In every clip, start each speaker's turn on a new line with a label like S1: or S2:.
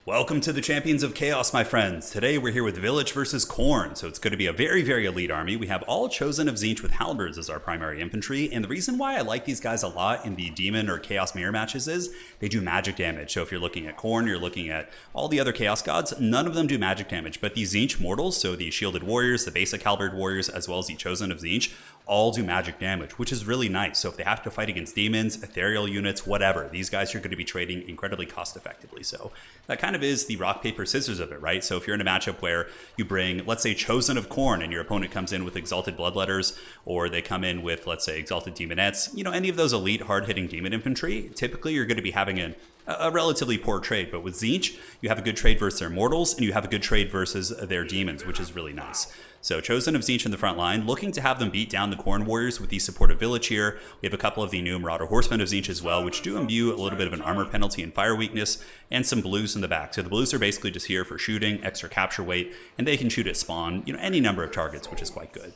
S1: Welcome to the Champions of Chaos, my friends. Today we're here with Vilitch versus Khorne, so it's going to be a very, very elite army. We have all chosen of Tzeentch with halberds as our primary infantry, and the reason why I like these guys a lot in the Demon or Chaos Mirror matches is they do magic damage. So if you're looking at Khorne, you're looking at all the other Chaos Gods, none of them do magic damage, but the Tzeentch Mortals, so the Shielded Warriors, the basic Halberd Warriors, as well as the Chosen of Tzeentch, all do magic damage, which is really nice. So if they have to fight against demons, ethereal units, whatever, these guys are going to be trading incredibly cost effectively. So that kind of is the rock, paper, scissors of it, right? So if you're in a matchup where you bring, let's say, Chosen of Khorne, and your opponent comes in with Exalted Bloodletters, or they come in with, let's say, Exalted Demonettes, you know, any of those elite, hard-hitting demon infantry, typically you're going to be having a relatively poor trade. But with Tzeentch, you have a good trade versus their mortals, and you have a good trade versus their demons, which is really nice. So Chosen of Tzeentch in the front line, looking to have them beat down the Khorne Warriors with the support of Vilitch here. We have a couple of the new Marauder Horsemen of Tzeentch as well, which do imbue a little bit of an armor penalty and fire weakness, and some blues in the back. So the blues are basically just here for shooting, extra capture weight, and they can shoot at spawn, you know, any number of targets, which is quite good.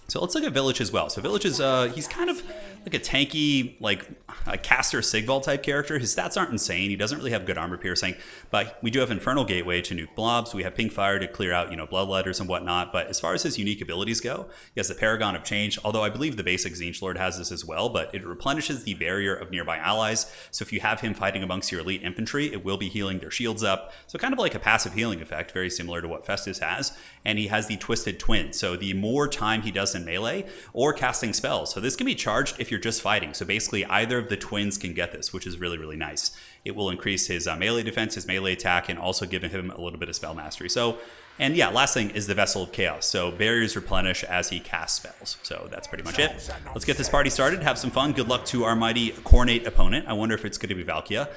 S1: So let's look at Vilitch as well. So Vilitch is, he's kind of like a tanky, like a caster Sigval type character. His stats aren't insane. He doesn't really have good armor piercing, but we do have Infernal Gateway to nuke blobs. We have Pink Fire to clear out, you know, Bloodletters and whatnot. But as far as his unique abilities go, he has the Paragon of Change, although I believe the basic Tzeentch Lord has this as well, but it replenishes the barrier of nearby allies. So if you have him fighting amongst your elite infantry, it will be healing their shields up. So kind of like a passive healing effect, very similar to what Festus has. And he has the Twisted Twin. So the more time he does in melee or casting spells. So this can be charged if you're just fighting. So basically either of the twins can get this, which is really, really nice. It will increase his melee defense, his melee attack, and also give him a little bit of spell mastery. So, and yeah, last thing is the Vessel of Chaos. So barriers replenish as he casts spells. So that's pretty much it. Let's get this party started, have some fun. Good luck to our mighty Khornate opponent. I wonder if it's going to be Valkia.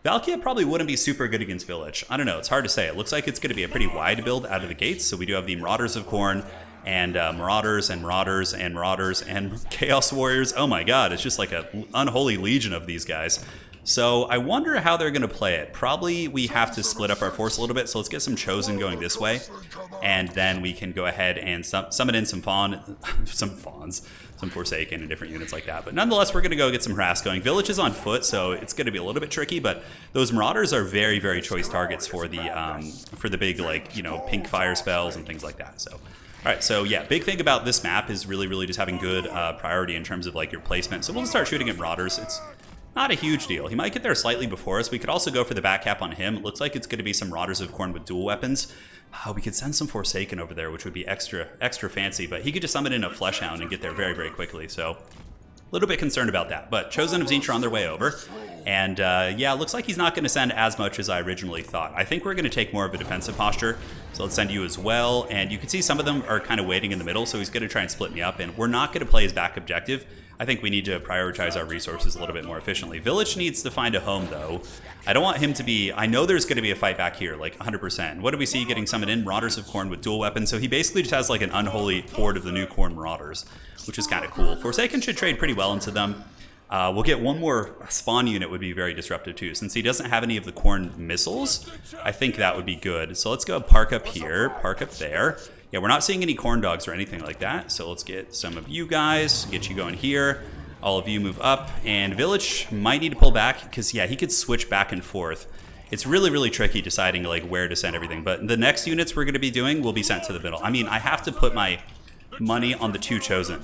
S1: Valkia probably wouldn't be super good against Vilitch. I don't know, it's hard to say. It looks like it's going to be a pretty wide build out of the gates. So we do have the Marauders of Khorne, and Marauders and Marauders and Marauders and Chaos Warriors. Oh my god, it's just like an unholy legion of these guys. So I wonder how they're going to play it. Probably we have to split up our force a little bit, so let's get some Chosen going this way, and then we can go ahead and summon in some Fawns, some Forsaken and different units like that. But nonetheless, we're going to go get some harass going. Vilitch is on foot, so it's going to be a little bit tricky, but those Marauders are very, very choice targets for the big, like, you know, pink fire spells and things like that. So all right, so yeah, big thing about this map is really, really just having good priority in terms of like your placement. So we'll just start shooting at Marauders. It's not a huge deal. He might get there slightly before us. We could also go for the back cap on him. It looks like it's going to be some Marauders of Khorne with dual weapons. We could send some Forsaken over there, which would be extra fancy, but he could just summon in a Fleshhound and get there very, very quickly. So a little bit concerned about that, but Chosen of Tzeentch are on their way over. And yeah, it looks like he's not going to send as much as I originally thought. I think we're going to take more of a defensive posture. So let's send you as well. And you can see some of them are kind of waiting in the middle, so he's going to try and split me up. And we're not going to play his back objective. I think we need to prioritize our resources a little bit more efficiently. Vilitch needs to find a home, though. I don't want him to be... I know there's going to be a fight back here, like 100%. What do we see getting summoned in? Marauders of Khorne with dual weapons. So he basically just has like an unholy horde of the new Khorne Marauders, which is kind of cool. Forsaken should trade pretty well into them. We'll get one more spawn unit would be very disruptive too. Since he doesn't have any of the Khorne missiles, I think that would be good. So let's go park up here, park up there. Yeah, we're not seeing any Khorne dogs or anything like that. So let's get some of you guys, get you going here. All of you move up, and Vilitch might need to pull back because, yeah, he could switch back and forth. It's really, really tricky deciding like where to send everything. But the next units we're going to be doing will be sent to the middle. I mean, I have to put my money on the two Chosen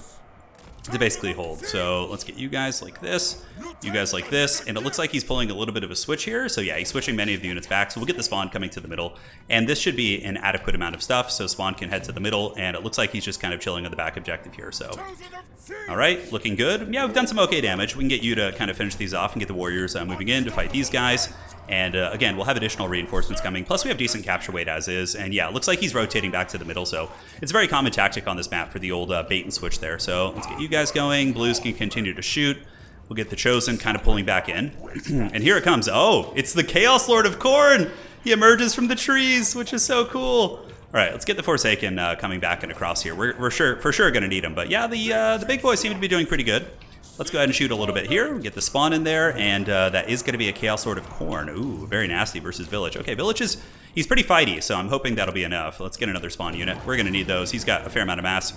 S1: to basically hold. So let's get you guys like this, you guys like this, and it looks like he's pulling a little bit of a switch here. So yeah, he's switching many of the units back. So we'll get the spawn coming to the middle, and this should be an adequate amount of stuff. So spawn can head to the middle, and it looks like he's just kind of chilling on the back objective here. So all right, looking good. Yeah, we've done some okay damage. We can get you to kind of finish these off and get the warriors moving in to fight these guys. And again, we'll have additional reinforcements coming. Plus, we have decent capture weight as is. And yeah, it looks like he's rotating back to the middle. So it's a very common tactic on this map for the old bait and switch there. So let's get you guys going. Blues can continue to shoot. We'll get the Chosen kind of pulling back in. And here it comes. Oh, it's the Chaos Lord of Khorne. He emerges from the trees, which is so cool. All right, let's get the Forsaken coming back and across here. We're for sure going to need him. But yeah, the big boys seem to be doing pretty good. Let's go ahead and shoot a little bit here. Get the spawn in there, and that is going to be a Chaos Lord of Khorne. Ooh, very nasty versus Vilitch. Okay, Vilitch he's pretty fighty, so I'm hoping that'll be enough. Let's get another spawn unit. We're going to need those. He's got a fair amount of mass.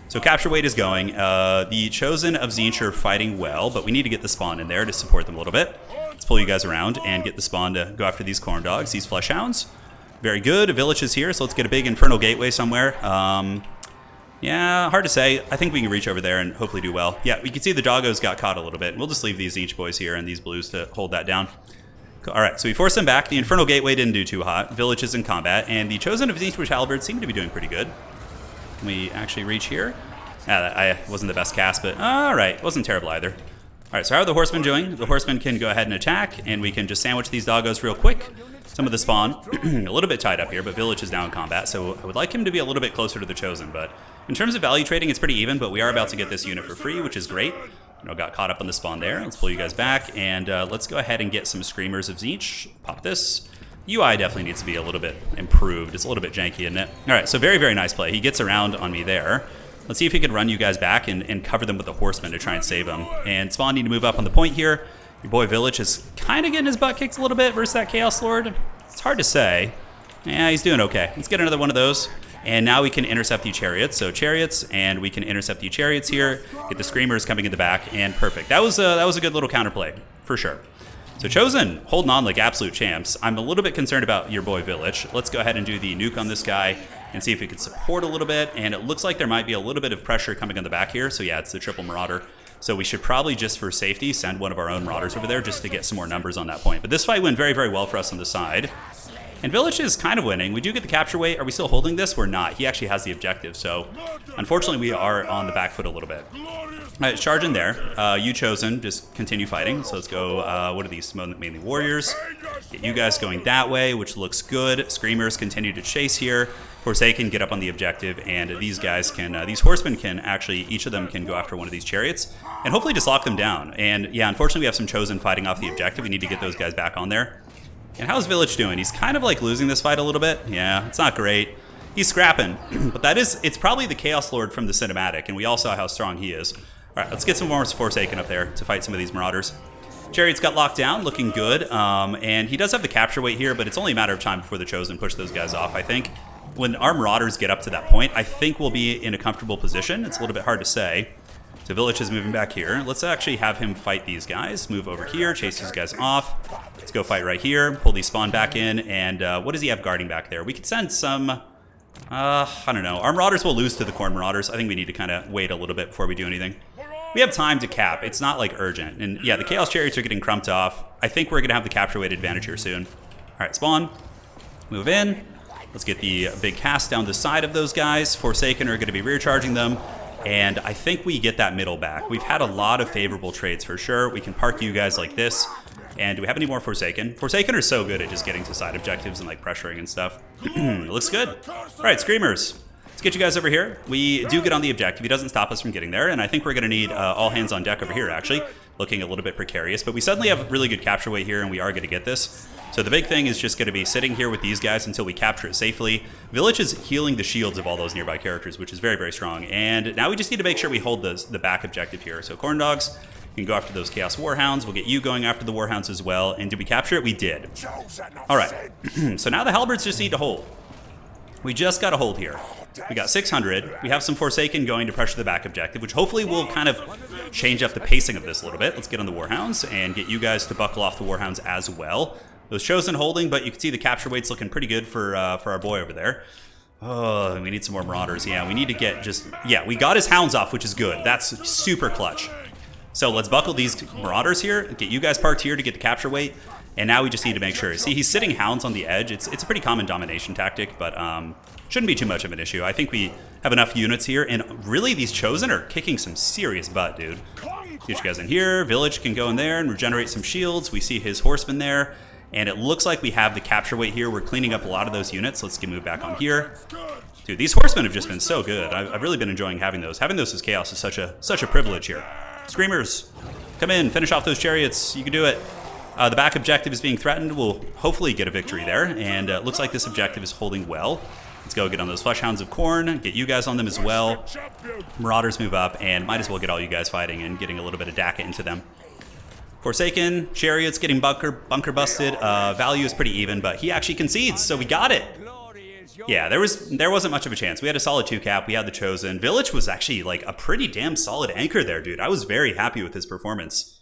S1: So capture weight is going. The Chosen of Tzeentch are fighting well, but we need to get the spawn in there to support them a little bit. Let's pull you guys around and get the spawn to go after these Khorne dogs, these flesh hounds. Very good. Vilitch is here, so let's get a big infernal gateway somewhere. Yeah, hard to say. I think we can reach over there and hopefully do well. Yeah, we can see the doggos got caught a little bit. We'll just leave these Tzeentch boys here and these blues to hold that down. All right, so we forced them back. The infernal gateway didn't do too hot. Vilitch is in combat, and the chosen of Tzeentch with halberds seem to be doing pretty good. Can we actually reach here? I wasn't the best cast, but all right, wasn't terrible either. All right, so how are the horsemen doing? The horsemen can go ahead and attack, and we can just sandwich these doggos real quick. Some of the spawn, a little bit tied up here, but Vilitch is now in combat, so I would like him to be a little bit closer to the chosen. But in terms of value trading, it's pretty even, but we are about to get this unit for free, which is great. Got caught up on the spawn there. Let's pull you guys back, and let's go ahead and get some Screamers of Tzeentch. Pop this. UI definitely needs to be a little bit improved. It's a little bit janky, isn't it? All right, so very, very nice play. He gets around on me there. Let's see if he could run you guys back and cover them with the horsemen to try and save them. And Spawn need to move up on the point here. Your boy Vilitch is kind of getting his butt kicked a little bit versus that Chaos Lord. It's hard to say. Yeah, he's doing okay. Let's get another one of those. And now we can intercept the chariots. So chariots, and we can intercept the chariots here. Get the Screamers coming in the back, and perfect. That was a good little counterplay, for sure. So Chosen, holding on like absolute champs. I'm a little bit concerned about your boy Vilitch. Let's go ahead and do the nuke on this guy and see if we can support a little bit. And it looks like there might be a little bit of pressure coming on the back here. So yeah, it's the triple Marauder. So we should probably, just for safety, send one of our own Marauders over there just to get some more numbers on that point. But this fight went very, very well for us on the side. And Vilitch is kind of winning. We do get the capture weight. Are we still holding this? We're not. He actually has the objective. So unfortunately, we are on the back foot a little bit. All right, charge in there. You Chosen, just continue fighting. So let's go, what are these? Mainly warriors. Get you guys going that way, which looks good. Screamers continue to chase here. Forsaken get up on the objective, and these guys can, these horsemen can actually, each of them can go after one of these chariots and hopefully just lock them down. And yeah, unfortunately we have some Chosen fighting off the objective. We need to get those guys back on there. And how's Vilitch doing? He's kind of like losing this fight a little bit. Yeah, it's not great. He's scrapping, but it's probably the Chaos Lord from the cinematic, and we all saw how strong he is. All right, let's get some more Forsaken up there to fight some of these Marauders. Chariots got locked down, looking good, and he does have the capture weight here, but it's only a matter of time before the Chosen push those guys off, I think. When our Marauders get up to that point, I think we'll be in a comfortable position. It's a little bit hard to say. So Vilitch is moving back here. Let's actually have him fight these guys. Move over here, chase these guys off. Let's go fight right here, pull these spawn back in, and what does he have guarding back there? We could send some, I don't know. Our Marauders will lose to the Khorne Marauders. I think we need to kind of wait a little bit before we do anything. We have time to cap. It's not like urgent. And yeah, the Chaos Chariots are getting crumped off. I think we're going to have the capture weight advantage here soon. All right, spawn. Move in. Let's get the big cast down the side of those guys. Forsaken are going to be rear charging them. And I think we get that middle back. We've had a lot of favorable trades for sure. We can park you guys like this. And do we have any more Forsaken? Forsaken are so good at just getting to side objectives and like pressuring and stuff. It looks good. All right, Screamers. Let's get you guys over here. We do get on the objective. He doesn't stop us from getting there. And I think we're going to need all hands on deck over here, actually. Looking a little bit precarious. But we suddenly have really good capture weight here, and we are going to get this. So the big thing is just going to be sitting here with these guys until we capture it safely. Vilitch is healing the shields of all those nearby characters, which is very, very strong. And now we just need to make sure we hold the back objective here. So Khorne Dogs can go after those Chaos Warhounds. We'll get you going after the Warhounds as well. And did we capture it? We did. All right. So now the Halberds just need to hold. We just got to hold here. We got 600. We have some Forsaken going to pressure the back objective, which hopefully will kind of change up the pacing of this a little bit. Let's get on the Warhounds and get you guys to buckle off the Warhounds as well. Those Chosen holding, but you can see the capture weight's looking pretty good for our boy over there. Oh, we need some more Marauders. Yeah, we need to get yeah, we got his Hounds off, which is good. That's super clutch. So let's buckle these Marauders here, get you guys parked here to get the capture weight, and now we just need to make sure. See, he's sitting Hounds on the edge. It's a pretty common domination tactic, but shouldn't be too much of an issue. I think we have enough units here, and really these Chosen are kicking some serious butt, dude. Get you guys in here. Vilitch can go in there and regenerate some shields. We see his horsemen there. And it looks like we have the capture weight here. We're cleaning up a lot of those units. Let's get moved back on here. Dude, these horsemen have just been so good. I've really been enjoying having those. Having those as chaos is such a privilege here. Screamers, come in, finish off those chariots. You can do it. The back objective is being threatened. We'll hopefully get a victory there. And it looks like this objective is holding well. Let's go get on those Flesh Hounds of Khorne, get you guys on them as well. Marauders move up, and might as well get all you guys fighting and getting a little bit of DACA into them. Forsaken, Chariots getting bunker busted. Value is pretty even, but he actually concedes, so we got it. Yeah, there wasn't much of a chance. We had a solid 2-cap. We had the Chosen. Vilitch was actually like a pretty damn solid anchor there, dude. I was very happy with his performance.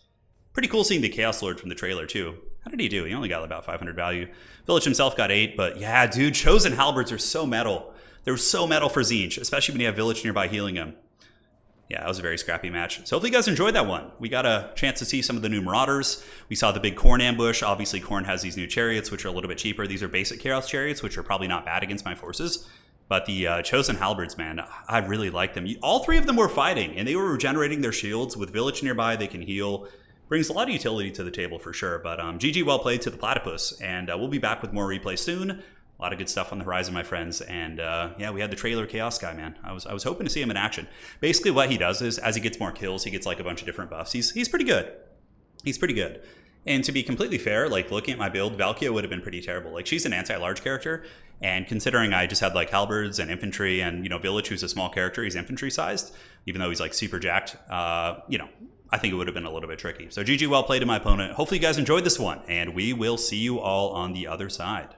S1: Pretty cool seeing the Chaos Lord from the trailer, too. How did he do? He only got about 500 value. Vilitch himself got 8, but yeah, dude, Chosen Halberds are so metal. They're so metal for Tzeentch, especially when you have Vilitch nearby healing him. Yeah, that was a very scrappy match. So hopefully you guys enjoyed that one. We got a chance to see some of the new Marauders. We saw the big Khorne ambush. Obviously, Khorne has these new chariots, which are a little bit cheaper. These are basic Chaos chariots, which are probably not bad against my forces. But the Chosen Halberds, man, I really like them. All 3 of them were fighting, and they were regenerating their shields. With Vilitch nearby, they can heal. Brings a lot of utility to the table for sure. But GG well played to the Platypus. And we'll be back with more replay soon. A lot of good stuff on the horizon, my friends. And yeah, we had the trailer Chaos guy, man. I was hoping to see him in action. Basically, what he does is, as he gets more kills, he gets like a bunch of different buffs. He's pretty good. He's pretty good. And to be completely fair, like looking at my build, Valkia would have been pretty terrible. Like she's an anti-large character, and considering I just had like halberds and infantry, and Vilitch, who's a small character, he's infantry sized, even though he's like super jacked. I think it would have been a little bit tricky. So GG well played to my opponent. Hopefully you guys enjoyed this one, and we will see you all on the other side.